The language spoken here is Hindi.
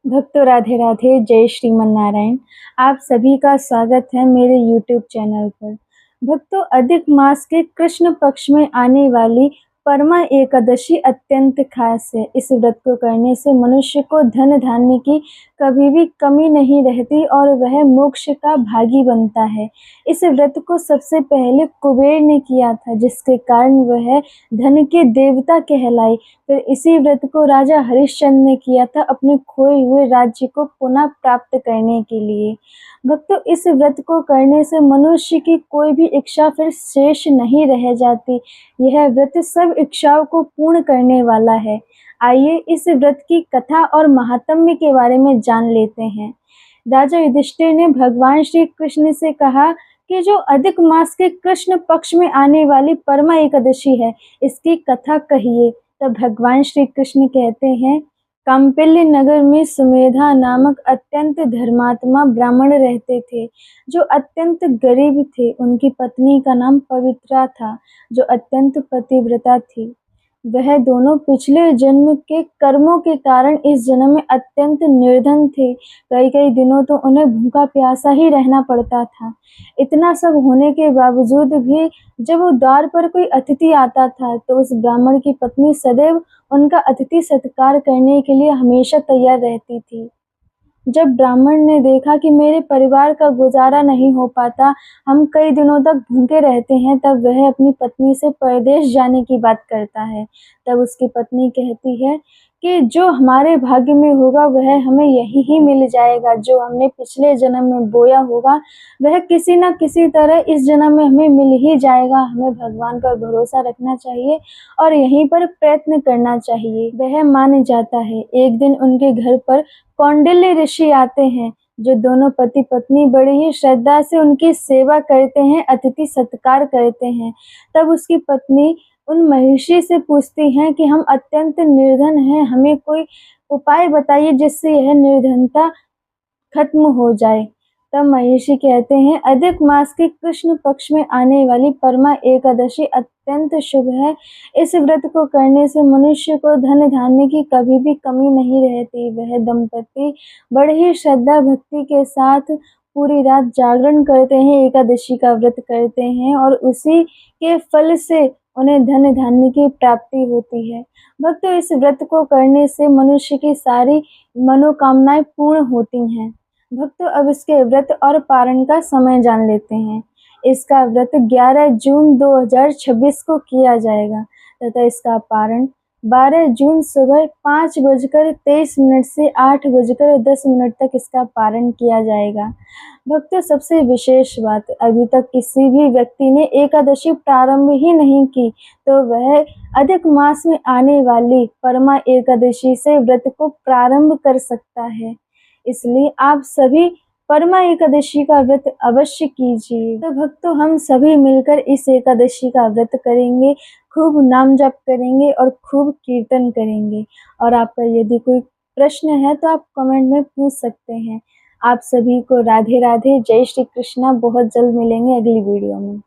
भक्तों राधे राधे, जय श्रीमन नारायण। आप सभी का स्वागत है मेरे यूट्यूब चैनल पर। भक्तों, अधिक मास के कृष्ण पक्ष में आने वाली परमा एकादशी अत्यंत खास है। इस व्रत को करने से मनुष्य को धन धान्य की कभी भी कमी नहीं रहती और वह मोक्ष का भागी बनता है। इस व्रत को सबसे पहले कुबेर ने किया था, जिसके कारण वह धन के देवता कहलाए। फिर इसी व्रत को राजा हरिश्चंद्र ने किया था अपने खोए हुए राज्य को पुनः प्राप्त करने के लिए। भक्तों, इस व्रत को करने से मनुष्य की कोई भी इच्छा फिर शेष नहीं रह जाती। यह व्रत सब इच्छाओं को पूर्ण करने वाला है। आइए इस व्रत की कथा और महात्म्य के बारे में जान लेते हैं। राजा युधिष्ठिर ने भगवान श्री कृष्ण से कहा कि जो अधिक मास के कृष्ण पक्ष में आने वाली परमा एकादशी है, इसकी कथा कहिए। तब भगवान श्री कृष्ण कहते हैं, कांपिल्य नगर में सुमेधा नामक अत्यंत धर्मात्मा ब्राह्मण रहते थे, जो अत्यंत गरीब थे। उनकी पत्नी का नाम पवित्रा था, जो अत्यंत पतिव्रता थी। वह दोनों पिछले जन्म के कर्मों के कारण इस जन्म में अत्यंत निर्धन थे। कई कई दिनों तो उन्हें भूखा प्यासा ही रहना पड़ता था। इतना सब होने के बावजूद भी जब वो द्वार पर कोई अतिथि आता था, तो उस ब्राह्मण की पत्नी सदैव उनका अतिथि सत्कार करने के लिए हमेशा तैयार रहती थी। जब ब्राह्मण ने देखा कि मेरे परिवार का गुजारा नहीं हो पाता, हम कई दिनों तक भूखे रहते हैं, तब वह अपनी पत्नी से परदेश जाने की बात करता है। तब उसकी पत्नी कहती है कि जो हमारे भाग्य में होगा वह हमें यही ही मिल जाएगा। जो हमने पिछले जन्म में बोया होगा वह किसी न किसी तरह इस जन्म में हमें मिल ही जाएगा। हमें भगवान पर भरोसा रखना चाहिए और यहीं पर प्रयत्न करना चाहिए। वह मान जाता है। एक दिन उनके घर पर कौंडिल्य ऋषि आते हैं, जो दोनों पति पत्नी बड़ी ही श्रद्धा से उनकी सेवा करते हैं, अतिथि सत्कार करते हैं। तब उसकी पत्नी उन महर्षि से पूछती हैं कि हम अत्यंत निर्धन हैं, हमें कोई उपाय बताइए जिससे यह निर्धनता खत्म हो जाए। तब महर्षि कहते हैं, अधिक मास के कृष्ण पक्ष में आने वाली परमा एकादशी अत्यंत शुभ है। इस व्रत को करने से मनुष्य को धन धान्य की कभी भी कमी नहीं रहती। वह दंपति बड़े ही श्रद्धा भक्ति के साथ पूरी रात जागरण करते हैं, एकादशी का व्रत करते हैं और उसी के फल से उन्हें धन धान्य की प्राप्ति होती है। भक्तों, इस व्रत को करने से मनुष्य की सारी मनोकामनाएं पूर्ण होती हैं। भक्तों, अब इसके व्रत और पारण का समय जान लेते हैं। इसका व्रत 11 जून 2026 को किया जाएगा तथा इसका पारण 12 जून सुबह 5:23 से 8:10 तक इसका पारण किया जाएगा। भक्तों, सबसे विशेष बात, अभी तक किसी भी व्यक्ति ने एकादशी प्रारंभ ही नहीं की तो वह अधिक मास में आने वाली परमा एकादशी से व्रत को प्रारंभ कर सकता है। इसलिए आप सभी परमा एकादशी का व्रत अवश्य कीजिए। तो भक्तों, हम सभी मिलकर इस एकादशी का व्रत करेंगे, खूब नाम जप करेंगे और खूब कीर्तन करेंगे। और आपका यदि कोई प्रश्न है तो आप कमेंट में पूछ सकते हैं। आप सभी को राधे राधे, जय श्री कृष्णा। बहुत जल्द मिलेंगे अगली वीडियो में।